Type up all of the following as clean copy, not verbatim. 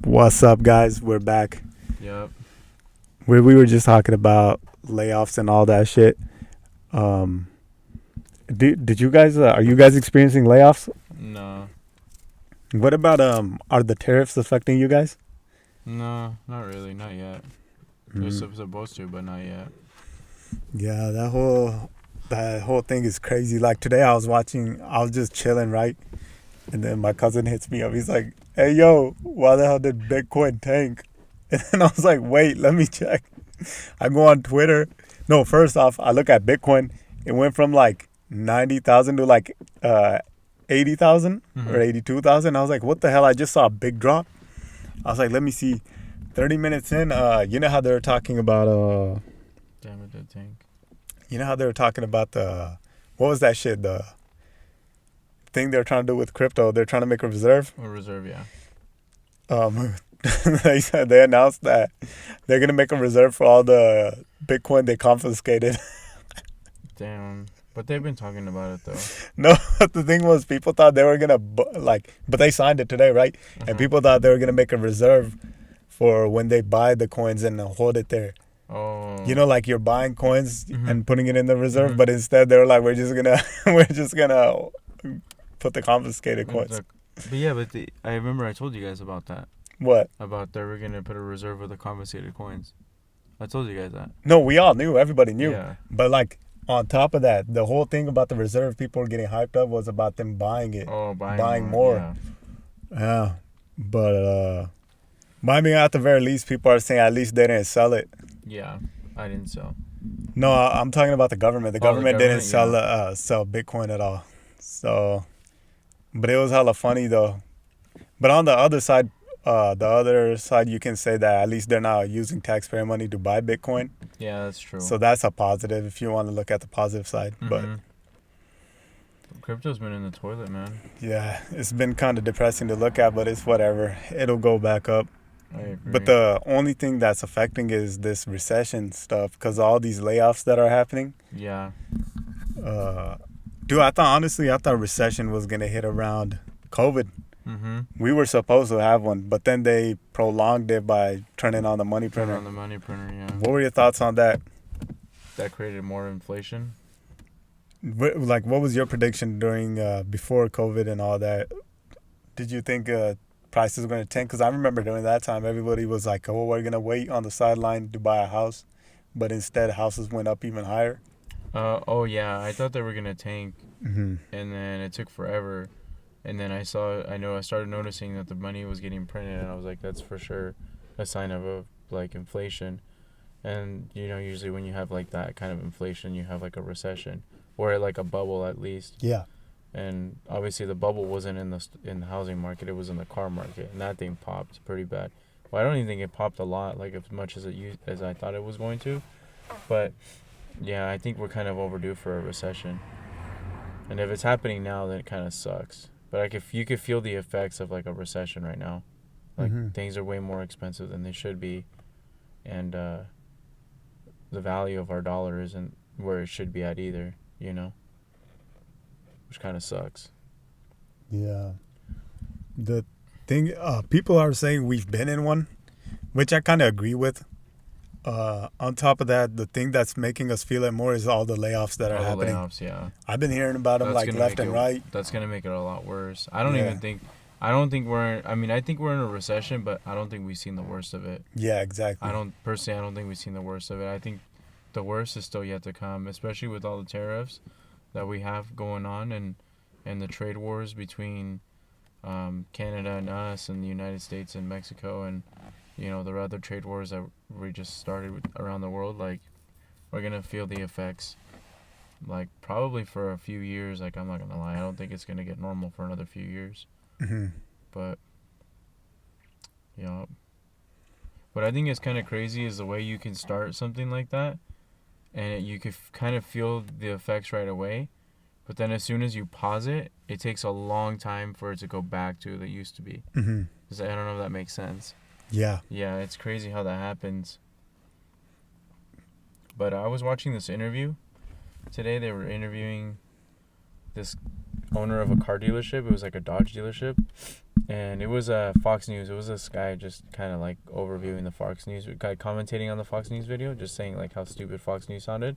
What's up, guys? We're back. Yep. We were just talking about layoffs and all that shit. Um, did you guys are you guys experiencing layoffs? No. What about are the tariffs affecting you guys? No, not really. Not yet. They're Mm. supposed to, but not yet. Yeah, that whole thing is crazy. Like today, I was just chilling, right? And then my cousin hits me up. He's like, "Hey, yo, why the hell did Bitcoin tank?" And then I was like, "Wait, let me check." I go on Twitter. No, first off, I look at Bitcoin. It went from like 90,000 to like 80,000 or Mm-hmm. 82,000. I was like, "What the hell?" I just saw a big drop. I was like, "Let me see." 30 minutes in, you know how they were talking about Damn it, that tank. the what was that shit? The thing they're trying to do with crypto. They're trying to make a reserve. Or reserve, yeah. Um, they announced that they're gonna make a reserve for all the Bitcoin they confiscated. Damn. But they've been talking about it though. No, the thing was, people thought they were gonna but they signed it today, right? And Uh-huh. people thought they were gonna make a reserve for when they buy the coins and hold it there. Oh. You know, like you're buying coins Mm-hmm. and putting it in the reserve, Mm-hmm. but instead they were like, we're just gonna put the confiscated coins. But yeah, I remember I told you guys about that. What? About they were gonna put a reserve of the confiscated coins. I told you guys that. No, we all knew. Everybody knew. Yeah. But like on top of that, the whole thing about the reserve people were getting hyped up was about them buying it, Oh, buying more. Yeah. Yeah, but I mean, at the very least, people are saying at least they didn't sell it. Yeah. I didn't sell. No, I'm talking about the government. The Oh, the government didn't government, sell Bitcoin at all. So, but it was hella funny though. But on the other side, you can say that at least they're not using taxpayer money to buy Bitcoin. Yeah, that's true. So that's a positive if you want to look at the positive side. But Mm-hmm. Crypto's been in the toilet, man. yeah, it's been kind of depressing to look at, but it's whatever. It'll go back up. I agree. But the only thing that's affecting is this recession stuff because all these layoffs that are happening. Yeah. Dude, I thought recession was gonna hit around COVID. Mm-hmm. We were supposed to have one, but then they prolonged it by turning on the money Turn printer. on the money printer, yeah. What were your thoughts on that? That created more inflation. Like, what was your prediction during before COVID and all that? Did you think prices were going to tank? Because I remember during that time, everybody was like, "Oh, we're gonna wait on the sideline to buy a house," but instead, houses went up even higher. Oh yeah, I thought they were gonna tank, Mm-hmm. and then it took forever, and then I started noticing that the money was getting printed, and I was like, that's for sure a sign of like inflation, and usually when you have like that kind of inflation, you have like a recession or like a bubble at least, Yeah. and obviously the bubble wasn't in the housing market, it was in the car market, and that thing popped pretty bad. Well, I don't even think it popped a lot, like as much as I thought it was going to, but. Yeah, I think we're kind of overdue for a recession. And if it's happening now, then it kind of sucks. But like if you could feel the effects of like a recession right now. Like Mm-hmm. things are way more expensive than they should be. And the value of our dollar isn't where it should be at either, Which kind of sucks. Yeah. The thing, people are saying we've been in one, which I kind of agree with. On top of that, the thing that's making us feel it more is all the layoffs that are All the happening. layoffs, yeah. I've been hearing about them That's like gonna left make and it. right. That's gonna make it a lot worse. Yeah. I don't think we're. I mean, I think we're in a recession, but I don't think we've seen the worst of it. Yeah, exactly. I don't think we've seen the worst of it. I think the worst is still yet to come, especially with all the tariffs that we have going on and the trade wars between Canada and us and the United States and Mexico and the other trade wars that we just started with around the world. Like we're gonna feel the effects. Like probably for a few years. Like I'm not gonna lie, I don't think it's gonna get normal for another few years. Mm-hmm. But what I think is kind of crazy is the way you can start something like that, and you could kind of feel the effects right away. But then as soon as you pause it, it takes a long time for it to go back to what it used to be. Mm-hmm. I don't know if that makes sense. Yeah. Yeah, it's crazy how that happens. But I was watching this interview today. They were interviewing this owner of a car dealership. It was like a Dodge dealership, and it was Fox News. It was this guy just kind of like overviewing the Fox News, guy commentating on the Fox News video, just saying like how stupid Fox News sounded,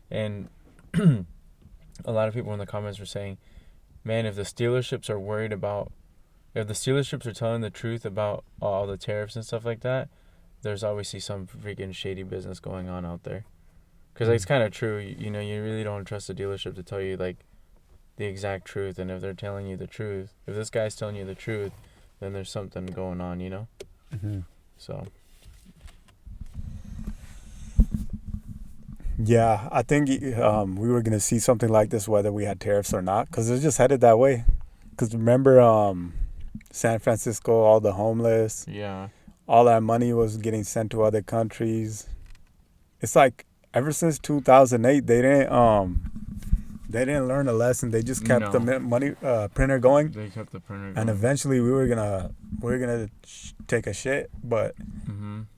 and a lot of people in the comments were saying, man, if the dealerships are worried about, if the dealerships are telling the truth about all the tariffs and stuff like that, there's obviously some freaking shady business going on out there. Because it's kind of true. You know, you really don't trust a dealership to tell you, like, the exact truth. And if they're telling you the truth, if this guy's telling you the truth, then there's something going on, you know? Mm-hmm. So. Yeah, I think we were going to see something like this whether we had tariffs or not, because it's just headed that way. Because remember San Francisco, all the homeless, Yeah. all that money was getting sent to other countries. It's like ever since 2008, they didn't learn a lesson. They just kept the money printer going. They kept the printer going. And eventually we were gonna take a shit, but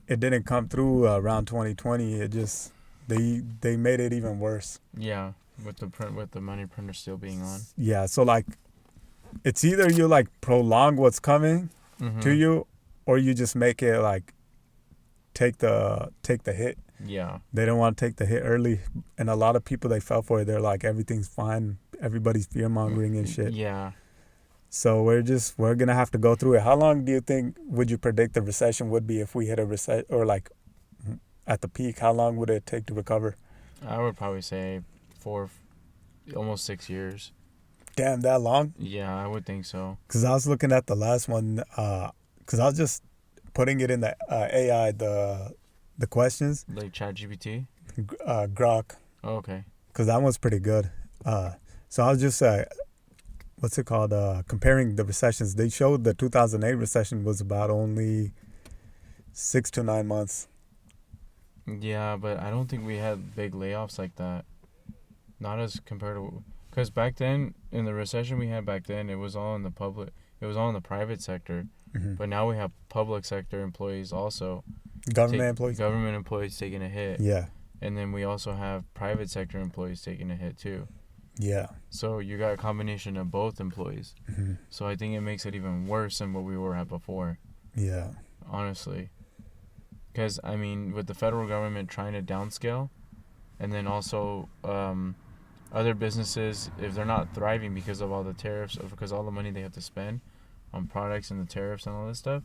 it didn't come through around 2020. It just they made it even worse. Yeah, with the money printer still being on. Yeah, so like it's either you like prolong what's coming to you, or you just make it like take the hit. Yeah. They don't want to take the hit early, and a lot of people, they fell for it. They're like, everything's fine. Everybody's fear mongering and shit. Yeah. So we're gonna have to go through it. How long do you think would you predict the recession would be if we hit a recession, or like at the peak? How long would it take to recover? I would probably say almost 6 years. Damn, that long? Yeah, I would think so. Because I was looking at the last one, because I was just putting it in the AI, the questions. Like ChatGPT? Grok. Oh, okay. Because that one's pretty good. So I was just, what's it called? Comparing the recessions. They showed the 2008 recession was about only 6 to 9 months. Yeah, but I don't think we had big layoffs like that. Not as compared to... Because back then, in the recession we had back then, it was all in the public... It was all in the private sector. Mm-hmm. But now we have public sector employees also. Government employees taking a hit. Yeah. And then we also have private sector employees taking a hit too. Yeah. So you got a combination of both employees. Mm-hmm. So I think it makes it even worse than what we were at before. Yeah. Honestly. Because, I mean, with the federal government trying to downscale, and then also other businesses, if they're not thriving because of all the tariffs, or because all the money they have to spend on products and the tariffs and all this stuff,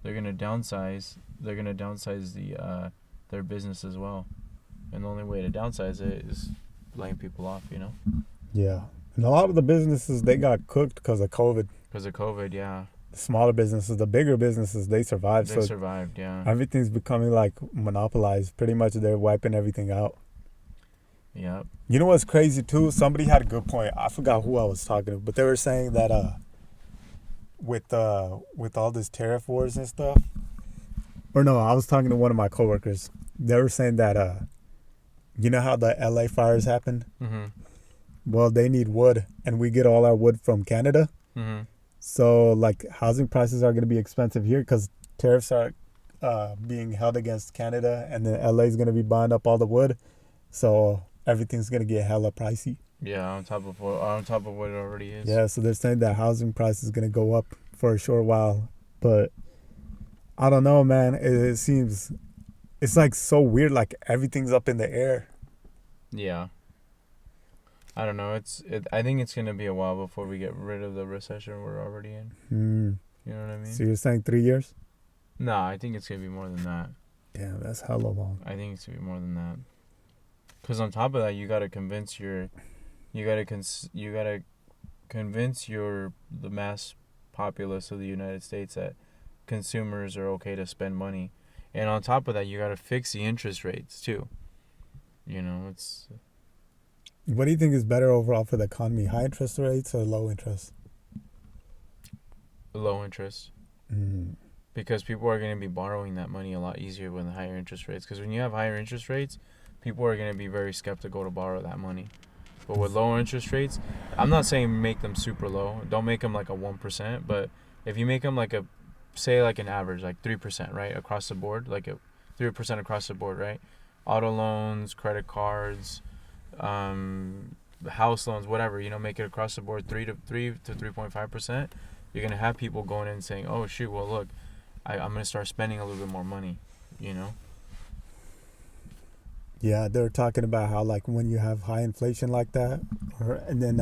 they're gonna downsize their business as well. And the only way to downsize it is laying people off, you know? Yeah. And a lot of the businesses, they got cooked because of COVID. Because of COVID, yeah. The smaller businesses, the bigger businesses, they survived. They survived, yeah. Everything's becoming like monopolized. Pretty much they're wiping everything out. Yep. You know what's crazy too? Somebody had a good point. I forgot who I was talking to, but they were saying that with all this tariff wars and stuff, or no, I was talking to one of my coworkers. They were saying that you know how the LA fires happened? Mm-hmm. Well, they need wood, and we get all our wood from Canada. Mm-hmm. So like housing prices are going to be expensive here because tariffs are being held against Canada, and then LA is going to be buying up all the wood. So everything's going to get hella pricey. Yeah, on top of what it already is. Yeah, so they're saying that housing price is going to go up for a short while. But I don't know, man. It seems... It's like so weird, like everything's up in the air. Yeah. I don't know. I think it's going to be a while before we get rid of the recession we're already in. You know what I mean? So you're saying 3 years? No, I think it's going to be more than that. Damn, that's hella long. I think it's going to be more than that. Because on top of that, you got to convince the mass populace of the United States that consumers are okay to spend money. And on top of that, you got to fix the interest rates too. You know, it's... What do you think is better overall for the economy? High interest rates or low interest? Low interest. Because people are going to be borrowing that money a lot easier with the higher interest rates. Because when you have higher interest rates, people are going to be very skeptical to borrow that money. But with lower interest rates, I'm not saying make them super low. Don't make them like a 1%. But if you make them like an average, like 3%, right? Across the board, like a 3% across the board, right? Auto loans, credit cards, house loans, whatever, make it across the board 3 to 3.5%, you're gonna have people going in and saying, oh shoot, well look, I'm gonna start spending a little bit more money, you know. Yeah, they're talking about how like when you have high inflation like that, and then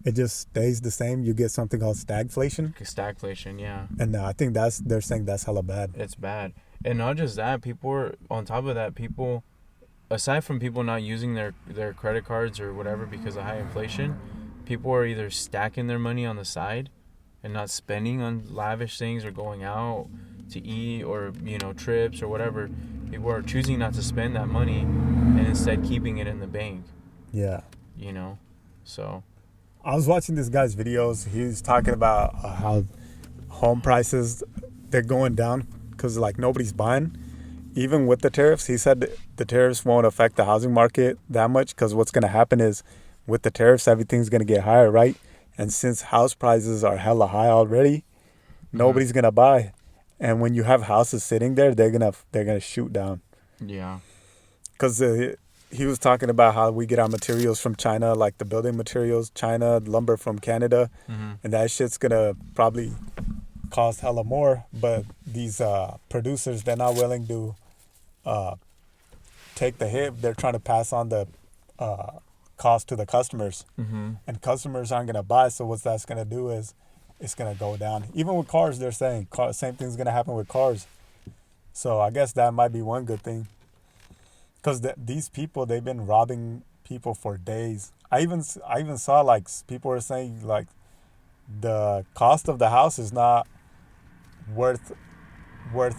it just stays the same, you get something called stagflation. Stagflation, yeah. And I think they're saying that's hella bad. It's bad. And not just that, people are on top of that. People, aside from people not using their credit cards or whatever because of high inflation, people are either stacking their money on the side and not spending on lavish things or going out to eat or trips or whatever. People are choosing not to spend that money and instead keeping it in the bank. Yeah. So I was watching this guy's videos. He was talking about how home prices, they're going down because like nobody's buying. Even with the tariffs, he said the tariffs won't affect the housing market that much because what's going to happen is with the tariffs, everything's going to get higher, right? And since house prices are hella high already, nobody's going to buy. And when you have houses sitting there, they're gonna shoot down. Yeah. Because he was talking about how we get our materials from China, like the building materials, China, lumber from Canada, and that shit's gonna probably cost hella more. But these producers, they're not willing to take the hit. They're trying to pass on the cost to the customers, and customers aren't gonna buy. So what that's gonna do is it's gonna go down. Even with cars, they're saying same thing's gonna happen with cars. So I guess that might be one good thing. Because these people, they've been robbing people for days. I even saw like people were saying like the cost of the house is not worth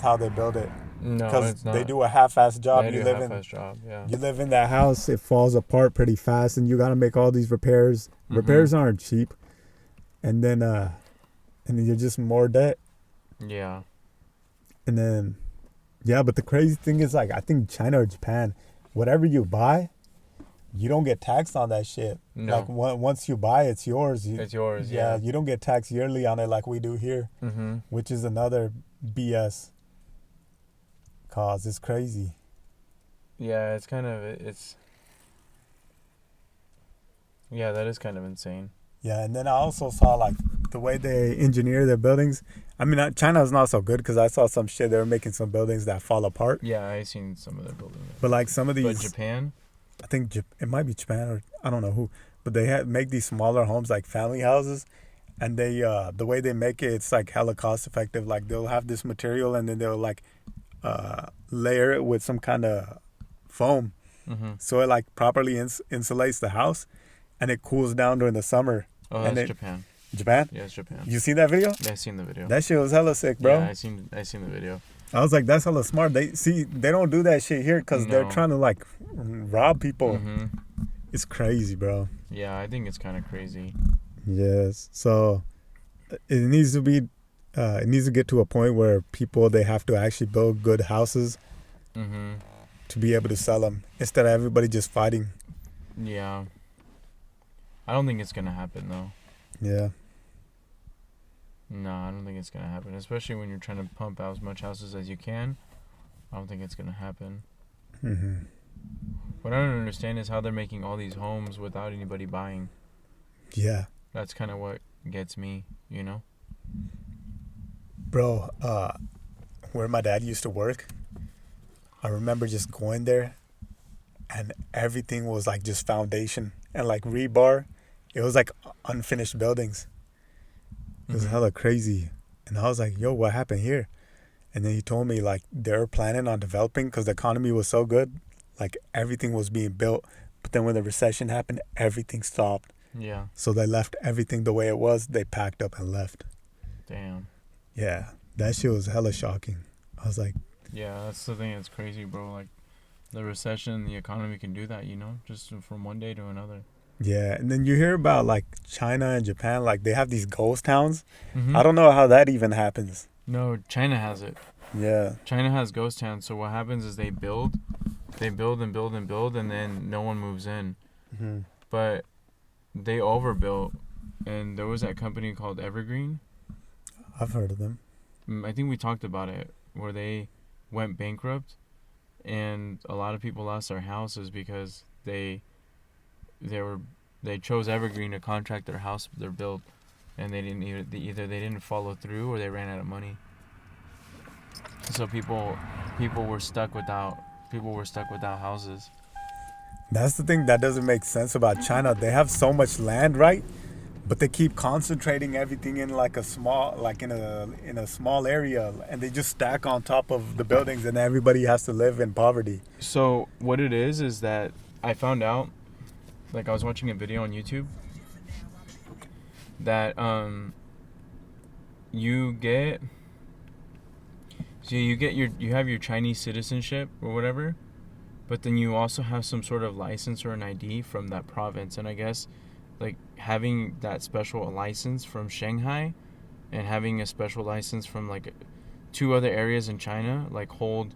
how they build it. No, because it's not. they do a half-ass job. They do a half-ass job. Yeah. You live in that house, it falls apart pretty fast, and you got to make all these repairs. Repairs aren't cheap, and then you're just more debt. Yeah. And then, yeah, but the crazy thing is, like, I think China or Japan, whatever you buy, you don't get taxed on that shit. No. Like, once you buy, it's yours. It's yours, yeah. You don't get taxed yearly on it like we do here, which is another BS cause. It's crazy. Yeah, yeah, that is kind of insane. Yeah, and then I also saw, like, the way they engineer their buildings. I mean, China's not so good because I saw some shit. They were making some buildings that fall apart. Yeah, I seen some of their buildings. But, like, some of these... But Japan? I think it might be Japan or I don't know who. But they make these smaller homes, like family houses. And they the way they make it, it's, like, hella cost effective. Like, they'll have this material and then they'll, like, layer it with some kind of foam. So it, like, properly insulates the house. And it cools down during the summer. Oh, that's Japan. Japan? Yeah, it's Japan. You seen that video? Yeah, I seen the video. That shit was hella sick, bro. Yeah, I seen the video. I was like, that's hella smart. They don't do that shit here because they're trying to, like, rob people. It's crazy, bro. Yeah, I think it's kind of crazy. Yes. So it needs to be, it needs to get to a point where people, they have to actually build good houses to be able to sell them instead of everybody just fighting. Yeah. I don't think it's going to happen, though. Yeah. No, I don't think it's going to happen. Especially when you're trying to pump out as much houses as you can. I don't think it's going to happen. What I don't understand is how they're making all these homes without anybody buying. Yeah. That's kind of what gets me, you know? Bro, where my dad used to work, I remember just going there and everything was like just foundation and like rebar. It was like unfinished buildings. It was hella crazy. And I was like, yo, what happened here? And then he told me, like, they're planning on developing because the economy was so good. Like, everything was being built. But then when the recession happened, everything stopped. Yeah. So they left everything the way it was. They packed up and left. Damn. Yeah. That shit was hella shocking. I was like... Yeah, that's the thing that's crazy, bro. Like, the recession, the economy can do that, you know? Just from one day to another. Yeah, and then you hear about, like, China and Japan, like, they have these ghost towns. I don't know how that even happens. No, China has it. Yeah. China has ghost towns, so what happens is they build and build and build, and then no one moves in. But they overbuilt, and there was that company called Evergreen. I've heard of them. I think we talked about it, where they went bankrupt, and a lot of people lost their houses because they were they chose Evergreen to contract their house, their build, and they didn't either they didn't follow through or they ran out of money. So people were stuck without houses. That's the thing that doesn't make sense about China. They have so much land, right? But they keep concentrating everything in like a small, like in a small area, and they just stack on top of the buildings, and everybody has to live in poverty. So what it is that I found out, like I was watching a video on YouTube that you get you have your Chinese citizenship or whatever, but then you also have some sort of license or an ID from that province, and I guess like having that special license from Shanghai and having a special license from like 2 other areas in China like hold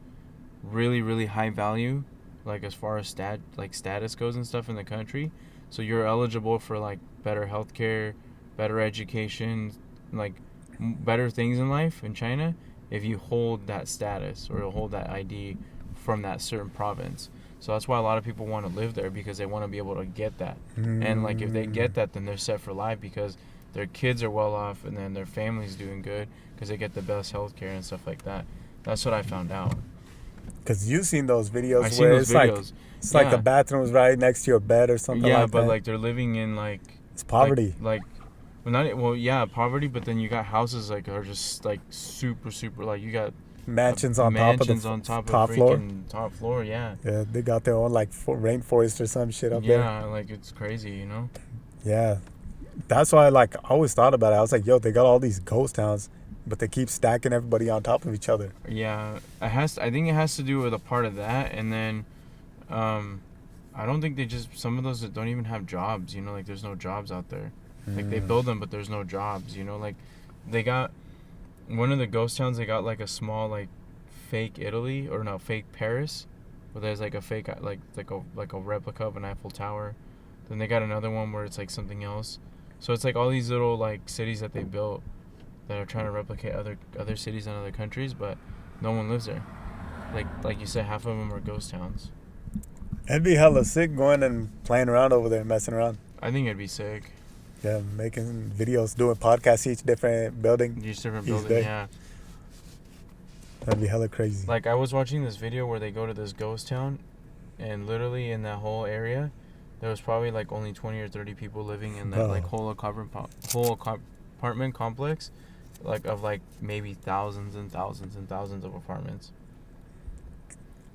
really really high value, like as far as status goes and stuff in the country. So you're eligible for like better healthcare, better education, like better things in life in China if you hold that status or hold that ID from that certain province. So that's why a lot of people want to live there, because they want to be able to get that. And like if they get that, then they're set for life because their kids are well off and then their family's doing good because they get the best healthcare and stuff like that. That's what I found out. Cause you've seen those videos I've where seen those videos. it's like the bathroom's right next to your bed or something Yeah, like but that. like they're living in like It's poverty. poverty. But then you got houses like are just like super super, like you got Mansions on mansions top on of the top top of floor. freaking top floor. Yeah. Yeah, they got their own like rainforest or some shit up there. Yeah, like it's crazy, you know. Yeah, that's why like I always thought about it. I was like, yo, they got all these ghost towns, but they keep stacking everybody on top of each other. Yeah, I think it has to do with a part of that, and then, I don't think some of those that don't even have jobs. You know, like there's no jobs out there. Like they build them, but there's no jobs. You know, like they got one of the ghost towns. They got like a small like fake Italy or no fake Paris, where there's like a fake like a replica of an Eiffel Tower. Then they got another one where it's like something else. So it's like all these little like cities that they built that are trying to replicate other cities in other countries, but no one lives there. Like you said, half of them are ghost towns. It'd be hella sick going and playing around over there, messing around. I think it'd be sick. Yeah, making videos, doing podcasts each different building. Each different Each building, day. yeah. That'd be hella crazy. Like I was watching this video where they go to this ghost town, and literally in that whole area, there was probably like only 20 or 30 people living in that like whole apartment complex, like of like maybe thousands and thousands and thousands of apartments.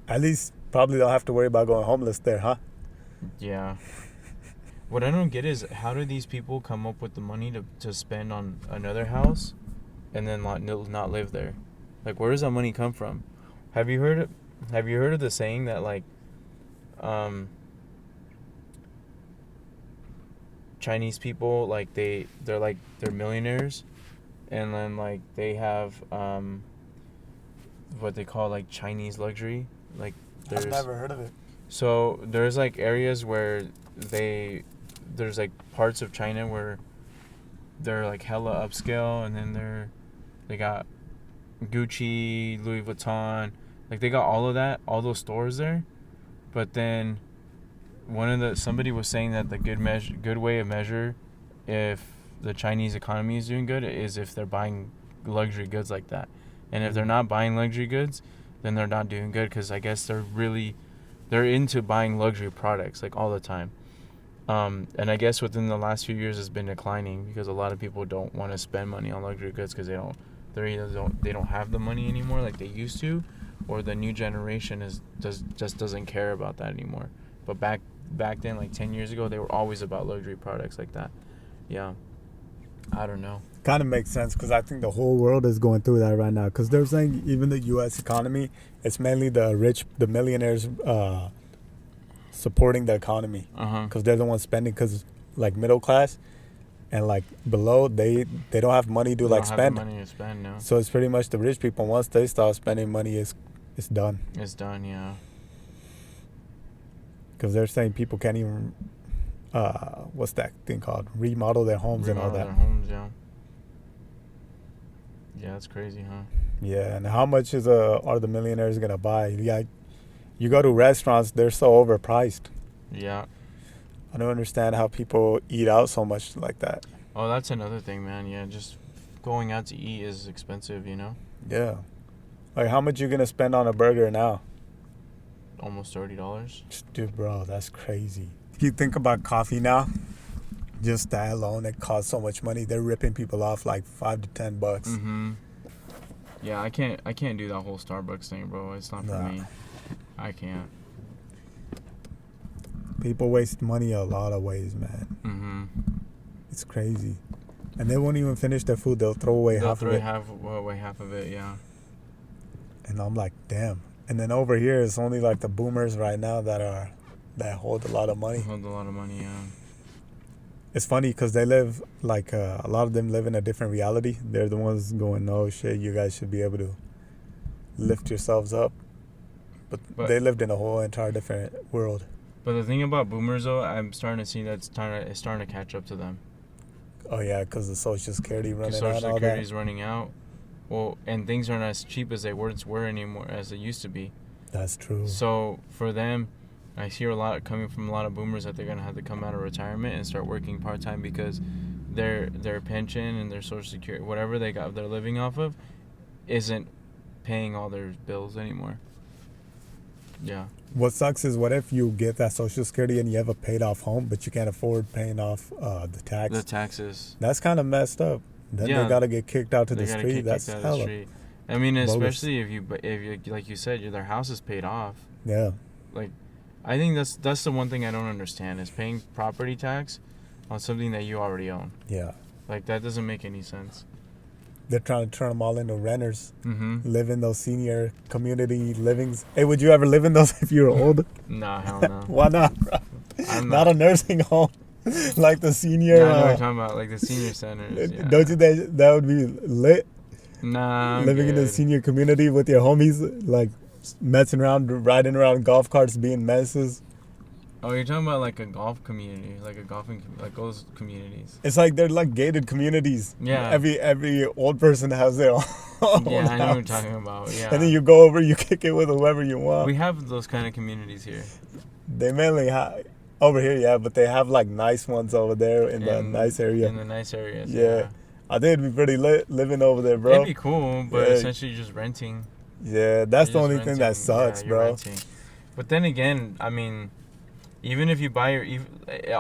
At least probably don't have to worry about going homeless there, huh? Yeah. What I don't get is how do these people come up with the money to spend on another house, and then not live there? Like where does that money come from? Have you heard of the saying that like, Chinese people like they're millionaires, and then like they have what they call like Chinese luxury. Like I've never heard of it. So there's like areas where there's like parts of China where they're like hella upscale, and then they got Gucci, Louis Vuitton, like they got all of that, all those stores there. But then somebody was saying that the good way of measure if the Chinese economy is doing good is if they're buying luxury goods like that. And if they're not buying luxury goods, then they're not doing good, because I guess they're into buying luxury products like all the time. And I guess within the last few years it's been declining because a lot of people don't want to spend money on luxury goods because they don't have the money anymore like they used to, or the new generation just doesn't care about that anymore. But back then, like 10 years ago, they were always about luxury products like that. Yeah, I don't know. Kind of makes sense, because I think the whole world is going through that right now, because they're saying even the U.S. economy, it's mainly the rich, the millionaires supporting the economy, because they're the ones spending, because like middle class and like below, they don't have money to like spend. Money to spend, no. So it's pretty much the rich people. Once they start spending money, it's done. It's done, yeah. Because they're saying people can't even what's that thing called, remodel their homes and all that. Their homes, yeah. Yeah, that's crazy, huh? Yeah, and how much are the millionaires gonna buy? Yeah, you go to restaurants, they're so overpriced. Yeah. I don't understand how people eat out so much like that. Oh, that's another thing, man. Yeah, just going out to eat is expensive, you know? Yeah. Like, how much you gonna spend on a burger now? Almost $30. Dude, bro, that's crazy. If you think about coffee now, just that alone, it costs so much money. They're ripping people off like $5 to $10. Mm-hmm. Yeah, I can't do that whole Starbucks thing, bro. It's not for me. I can't. People waste money a lot of ways, man. Mm-hmm. It's crazy. And they won't even finish their food. They'll throw away half of it. Away half of it, yeah. And I'm like, damn. And then over here, it's only like the boomers right now that hold a lot of money. Hold a lot of money, yeah. It's funny because they live like a lot of them live in a different reality. They're the ones going, "Oh shit, you guys should be able to lift yourselves up," but they lived in a whole entire different world. But the thing about boomers, though, I'm starting to see that it's starting to catch up to them. Oh yeah, because the Social Security running out. Social Security is running out. Well, and things aren't as cheap as they were anymore as they used to be. That's true. So for them, I hear a lot coming from a lot of boomers that they're gonna have to come out of retirement and start working part time because their pension and their Social Security, whatever they're living off of, isn't paying all their bills anymore. Yeah. What sucks is what if you get that Social Security and you have a paid off home, but you can't afford paying off the tax. The taxes. That's kind of messed up. Then they gotta get kicked out to the street. That's hella. I mean, especially if you like you said, their house is paid off. Yeah. Like, I think that's the one thing I don't understand is paying property tax on something that you already own. Yeah. Like, that doesn't make any sense. They're trying to turn them all into renters. Mm-hmm. Live in those senior community livings. Hey, would you ever live in those if you were old? Nah, hell no. Why not, bro? Not a nursing home. Like the senior. Yeah, I know what you're talking about, like the senior centers. Yeah. Don't you think that would be lit? Nah, living in the senior community with your homies, like messing around, riding around golf carts, being messes. Oh, you're talking about like a golf community, like those communities. It's like they're like gated communities. Yeah. Every old person has their own. Yeah, I know what you're talking about. Yeah. And then you go over, you kick it with whoever you want. We have those kind of communities here. They mainly have. Over here, yeah, but they have like nice ones over there in the nice area. In the nice areas, yeah. I think it'd be pretty lit living over there, bro. It'd be cool, but essentially you're just renting. Yeah, that's the only thing that sucks, bro. Renting. But then again, I mean, even if you buy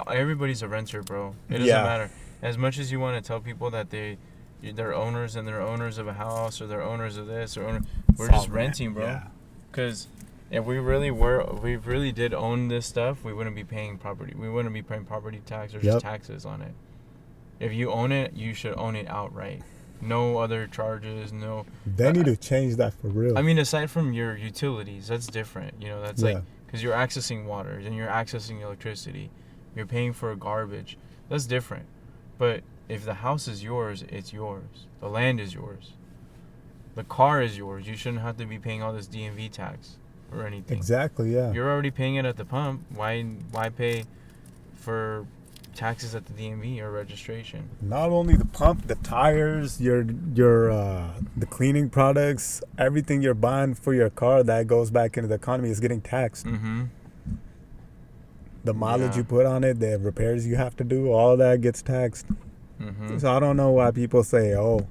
everybody's a renter, bro. It doesn't matter. As much as you want to tell people that they're owners and they're owners of a house or they're owners of this we're just renting, bro. Yeah. Because if we really did own this stuff, we wouldn't be paying property. We wouldn't be paying property tax or just taxes on it. If you own it, you should own it outright. No other charges, no. They need to change that for real. I mean, aside from your utilities, that's different. You know, that's like, because you're accessing water and you're accessing electricity. You're paying for garbage. That's different. But if the house is yours, it's yours. The land is yours. The car is yours. You shouldn't have to be paying all this DMV tax or anything. Exactly, yeah. You're already paying it at the pump. Why pay for taxes at the DMV or registration? Not only the pump, the tires, your the cleaning products, everything you're buying for your car that goes back into the economy is getting taxed. Mm-hmm. The mileage you put on it, the repairs you have to do, all that gets taxed. Mm-hmm. So I don't know why people say, "Oh,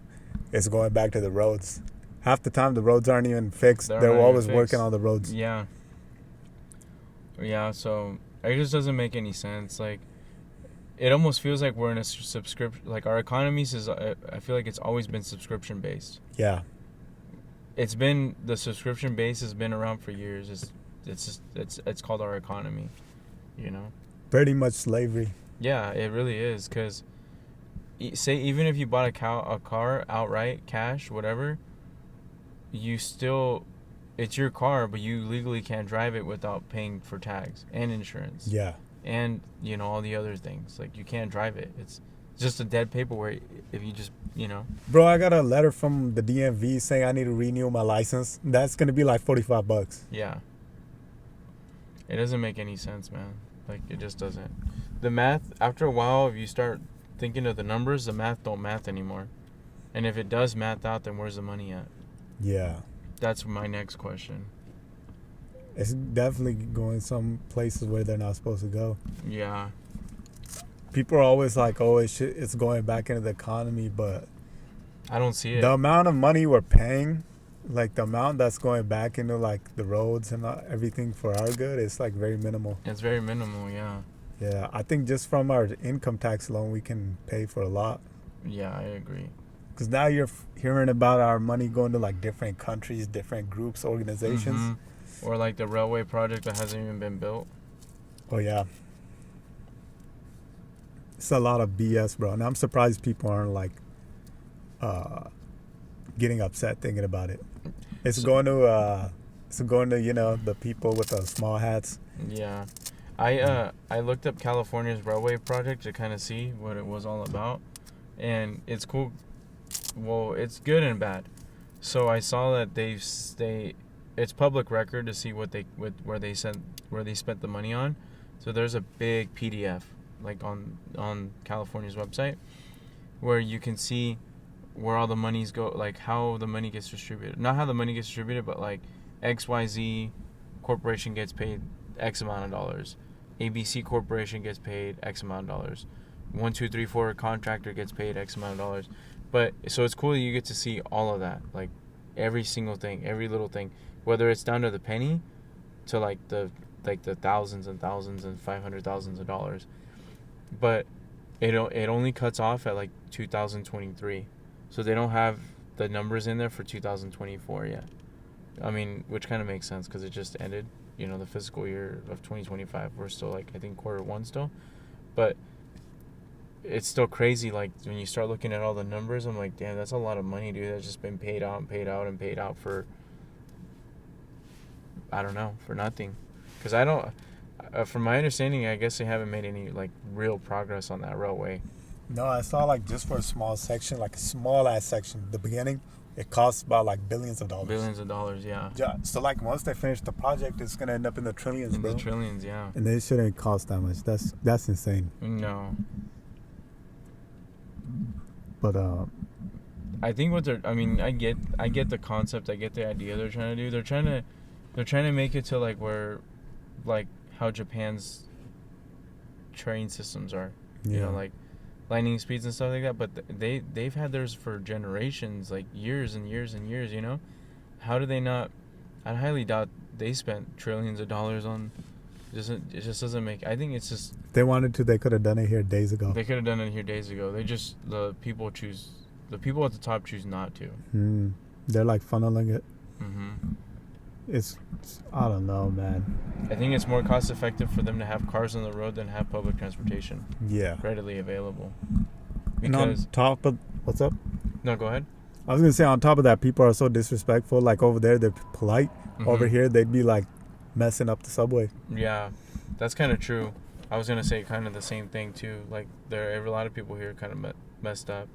it's going back to the roads." Half the time the roads aren't even fixed. They're always working on the roads. Yeah. Yeah, so it just doesn't make any sense. Like, it almost feels like we're in a subscription. Like, our economy is, I feel like it's always been subscription based. Yeah. The subscription base has been around for years. It's called our economy, you know? Pretty much slavery. Yeah, it really is. Because, say, even if you bought a car outright, cash, whatever, it's your car, but you legally can't drive it without paying for tags and insurance. Yeah. And, you know, all the other things. Like, you can't drive it. It's just a dead paperwork if you just, you know. Bro, I got a letter from the DMV saying I need to renew my license. That's going to be like $45. Yeah. It doesn't make any sense, man. Like, it just doesn't. The math, after a while, if you start thinking of the numbers, the math don't math anymore. And if it does math out, then where's the money at? Yeah. That's my next question. It's definitely going some places where they're not supposed to go. Yeah. People are always like, oh, it's going back into the economy, but I don't see it. the amount of money we're paying, like the amount that's going back into like the roads and everything for our good, is like very minimal. It's very minimal, yeah. Yeah, I think just from our income tax alone, we can pay for a lot. Yeah, I agree. Because now you're hearing about our money going to like different countries, different groups, organizations. Mm-hmm. Or like the railway project that hasn't even been built. Oh, yeah. It's a lot of BS, bro. And I'm surprised people aren't like getting upset thinking about it. It's going to the people with the small hats. Yeah. I looked up California's railway project to kind of see what it was all about, and it's cool. Well, it's good and bad. So I saw that it's public record to see where they spent the money on. So there's a big PDF like on California's website where you can see where all the monies go, like how the money gets distributed. Not how the money gets distributed, but like XYZ corporation gets paid X amount of dollars. ABC Corporation gets paid X amount of dollars. 1, 2, 3, 4 contractor gets paid X amount of dollars. But so it's cool that you get to see all of that, like every single thing, every little thing, whether it's down to the penny, to like the thousands and thousands and $500,000s of dollars. But it only cuts off at like 2023, so they don't have the numbers in there for 2024 yet. I mean, which kind of makes sense because it just ended. The fiscal year of 2025. We're still like, I think Q1 still, but it's still crazy. Like when you start looking at all the numbers, I'm like, damn, that's a lot of money, dude. That's just been paid out and paid out and paid out for, I don't know, for nothing. Because I don't, from my understanding, I guess they haven't made any like real progress on that railway. No, I saw like just for a small section, like a small ass section, the beginning, it costs about like billions of dollars. Billions of dollars, yeah. Yeah. So like once they finish the project, it's gonna end up in the trillions, bro. In the trillions, yeah. And it shouldn't cost that much. That's insane. No. But I think I get the concept. I get the idea they're trying to do. They're trying to make it to like where, like how Japan's train systems are. yeah. Like lightning speeds and stuff like that, but they've had theirs for generations, like years and years and years. How do they not? I highly doubt they spent trillions of dollars on. It just doesn't make. I think it's just. If they wanted to, they could have done it here days ago. They could have done it here days ago. The people at the top choose not to. They're like funneling it. Mm-hmm. It's I don't know, man. I think it's more cost effective for them to have cars on the road than have public transportation. Yeah. Readily available. Because and on top of what's up? No, go ahead. I was gonna say on top of that, people are so disrespectful. Like over there, they're polite. Mm-hmm. Over here, they'd be like messing up the subway. Yeah, that's kind of true. I was gonna say kind of the same thing too. Like a lot of people here kind of messed up,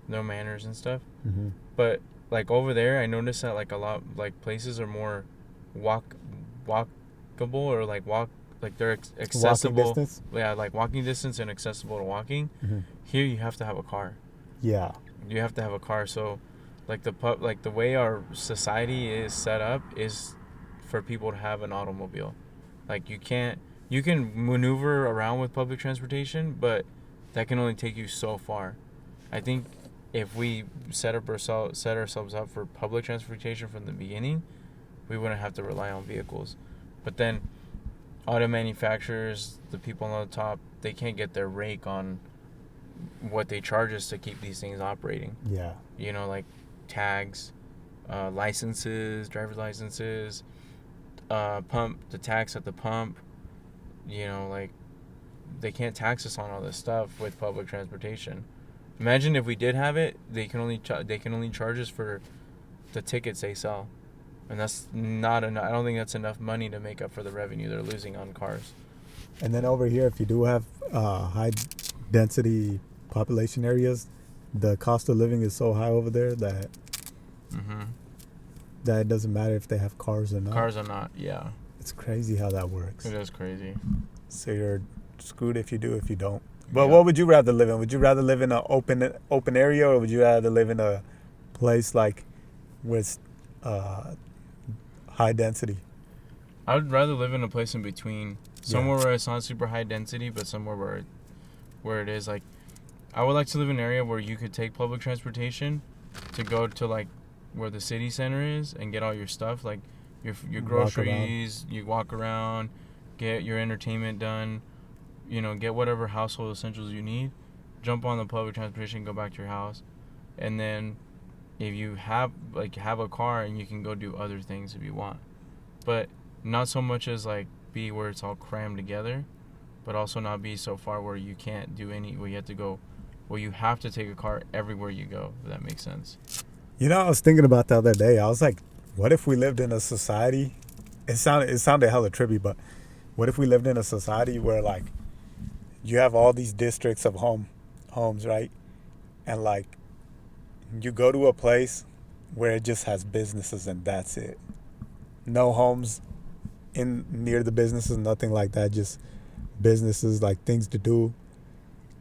no manners and stuff. Mm-hmm. But like over there, I noticed that like a lot like places are more walkable or like they're accessible. Walking distance? Yeah, like walking distance and accessible to walking. Mm-hmm. Here you have to have a car. Yeah. You have to have a car. So like the way our society is set up is for people to have an automobile. Like you can maneuver around with public transportation, but that can only take you so far. I think if we set ourselves up for public transportation from the beginning, we wouldn't have to rely on vehicles. But then auto manufacturers, the people on the top, they can't get their rake on what they charge us to keep these things operating. Yeah. Like tags, licenses, driver's licenses, the tax at the pump. Like they can't tax us on all this stuff with public transportation. Imagine if we did have it, they can only charge us for the tickets they sell, and that's not enough. I don't think that's enough money to make up for the revenue they're losing on cars. And then over here, if you do have high density population areas, the cost of living is so high over there that that it doesn't matter if they have cars or not. Cars or not, yeah. It's crazy how that works. It is crazy. So you're screwed if you do, if you don't. But what would you rather live in? Would you rather live in an open area, or would you rather live in a place like with high density? I would rather live in a place in between, somewhere where it's not super high density, but somewhere where it is like. I would like to live in an area where you could take public transportation to go to like where the city center is and get all your stuff, like your groceries. You walk around, get your entertainment done, get whatever household essentials you need. Jump on the public transportation, go back to your house, and then if you have a car and you can go do other things if you want, but not so much as like be where it's all crammed together, but also not be so far where you can't do where you have to go. Well, you have to take a car everywhere you go, if that makes sense. I was thinking about the other day. I was like, what if we lived in a society? It sounded hella trippy, but what if we lived in a society where like you have all these districts of homes, right? And like you go to a place where it just has businesses and that's it. No homes in near the businesses, nothing like that. Just businesses, like things to do.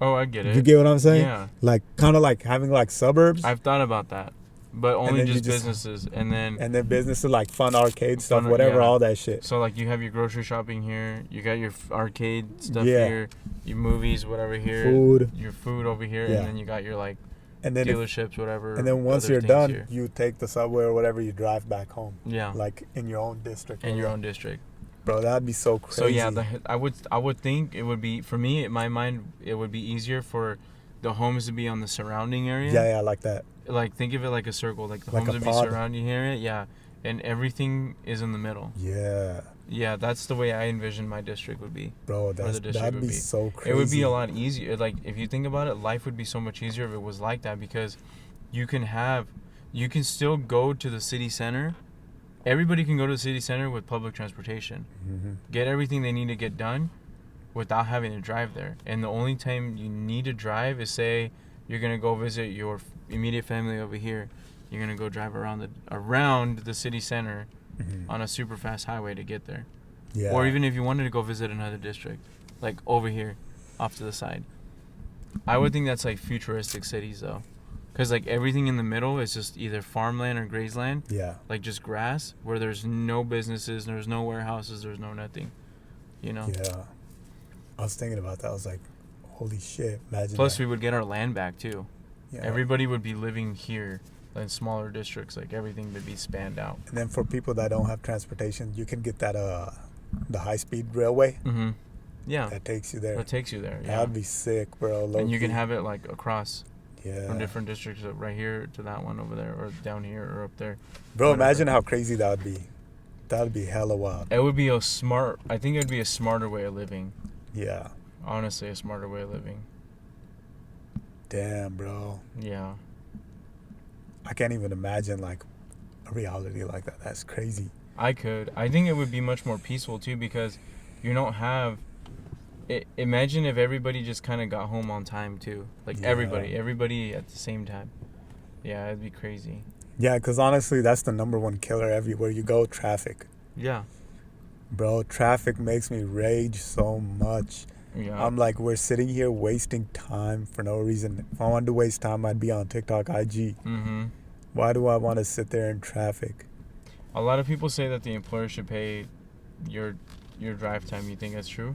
Oh, I get it. You get what I'm saying? Yeah. Like kind of like having like suburbs. I've thought about that, but only just businesses, and then businesses like fun arcade stuff, whatever, all that shit. So like you have your grocery shopping here, you got your arcade stuff here, your movies, whatever here, your food over here, and then you got your like dealerships, whatever. And then once you're done, you take the subway or whatever, you drive back home. Yeah. Like in your own district. In your own district. Bro, that'd be so crazy. So yeah, I would think it would be, for me, in my mind, it would be easier for the homes to be on the surrounding area. Yeah, I like that. Like think of it like a circle, like the like homes would be surrounding area, and everything is in the middle. Yeah. Yeah, that's the way I envision my district would be. Bro, that'd be so crazy. It would be a lot easier. Like if you think about it, life would be so much easier if it was like that, because you can still go to the city center. Everybody can go to the city center with public transportation. Mm-hmm. Get everything they need to get done without having to drive there. And the only time you need to drive is, say you're going to go visit your immediate family over here. You're going to go drive around the city center on a super fast highway to get there. Yeah. Or even if you wanted to go visit another district, like over here off to the side. I would think that's like futuristic cities though. Because like everything in the middle is just either farmland or grazeland. Yeah. Like just grass, where there's no businesses, there's no warehouses, there's no nothing. Yeah. I was thinking about that. I was like, holy shit, imagine. Plus that. we would get our land back too. Yeah. Everybody would be living here in smaller districts. Like everything would be spanned out. And then for people that don't have transportation, you can get that the high-speed railway. Mm-hmm. Yeah. That takes you there. Yeah. That'd be sick, bro. And you can have it like across. Yeah. From different districts, right here to that one over there, or down here, or up there. Bro, whatever. Imagine how crazy that would be. That would be hella wild. It would be I think it would be a smarter way of living. Yeah. Honestly, a smarter way of living. Damn, bro. Yeah. I can't even imagine like a reality like that. That's crazy. I could. I think it would be much more peaceful too, because you don't have... Imagine if everybody just kind of got home on time too. Like everybody at the same time. Yeah, it'd be crazy. Yeah, because honestly, that's the number one killer everywhere you go, traffic. Yeah. Bro, traffic makes me rage so much. Yeah. I'm like, we're sitting here wasting time for no reason. If I wanted to waste time, I'd be on TikTok, IG. Mm-hmm. Why do I want to sit there in traffic? A lot of people say that the employer should pay your drive time. You think that's true?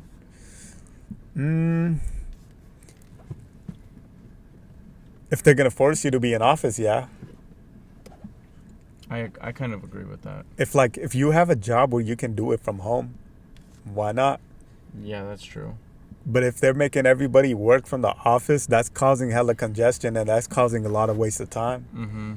If they're gonna force you to be in office, yeah. I kind of agree with that. If you have a job where you can do it from home, why not? Yeah, that's true. But if they're making everybody work from the office, that's causing hella congestion, and that's causing a lot of waste of time. Mm-hmm.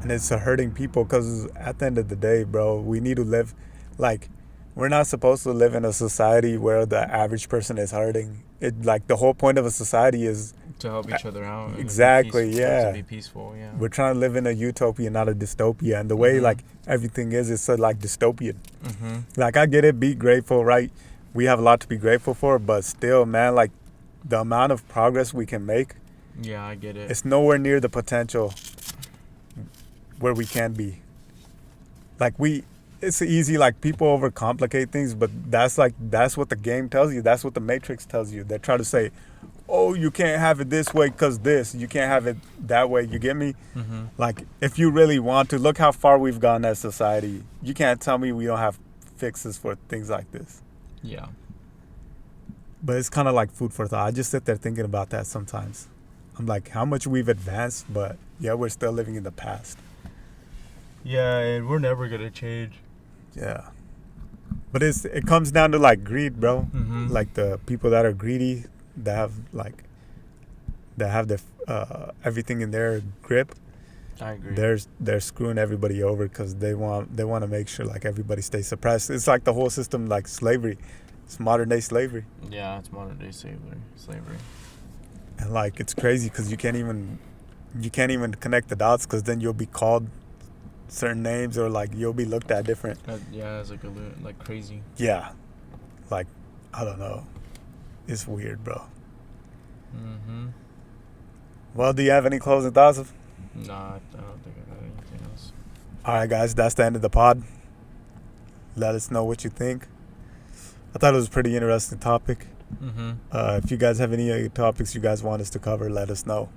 And it's hurting people, because at the end of the day, bro, we need to live like... We're not supposed to live in a society where the average person is hurting. The whole point of a society is to help each other out. Exactly, to be peaceful, yeah. We're trying to live in a utopia, not a dystopia. And the way everything is it's like dystopian. Mm-hmm. Like, I get it, be grateful, right? We have a lot to be grateful for, but still, man, like the amount of progress we can make. Yeah, I get it. It's nowhere near the potential where we can be. It's easy, like people overcomplicate things, but that's what the game tells you. That's what the Matrix tells you. They try to say, oh, you can't have it this way because this, you can't have it that way. You get me? Mm-hmm. Like, if you really want to, look how far we've gone as society. You can't tell me we don't have fixes for things like this. Yeah. But it's kind of like food for thought. I just sit there thinking about that sometimes. I'm like, how much we've advanced, but yeah, we're still living in the past. Yeah, and we're never gonna change. Yeah. But it comes down to like greed, bro. Mm-hmm. Like the people that are greedy, that have the everything in their grip. I agree. They're screwing everybody over because they want to make sure like everybody stays suppressed. It's like the whole system, like slavery. It's modern day slavery. Yeah, it's modern day slavery. And like it's crazy because you can't even connect the dots because then you'll be called certain names or like you'll be looked at different. Yeah, it's like crazy. Yeah, like I don't know. It's weird, bro. Mm-hmm. Well, do you have any closing thoughts? Nah, I don't think I got anything else. All right, guys, that's the end of the pod. Let us know what you think. I thought it was a pretty interesting topic. Mm-hmm. If you guys have any other topics you guys want us to cover, let us know.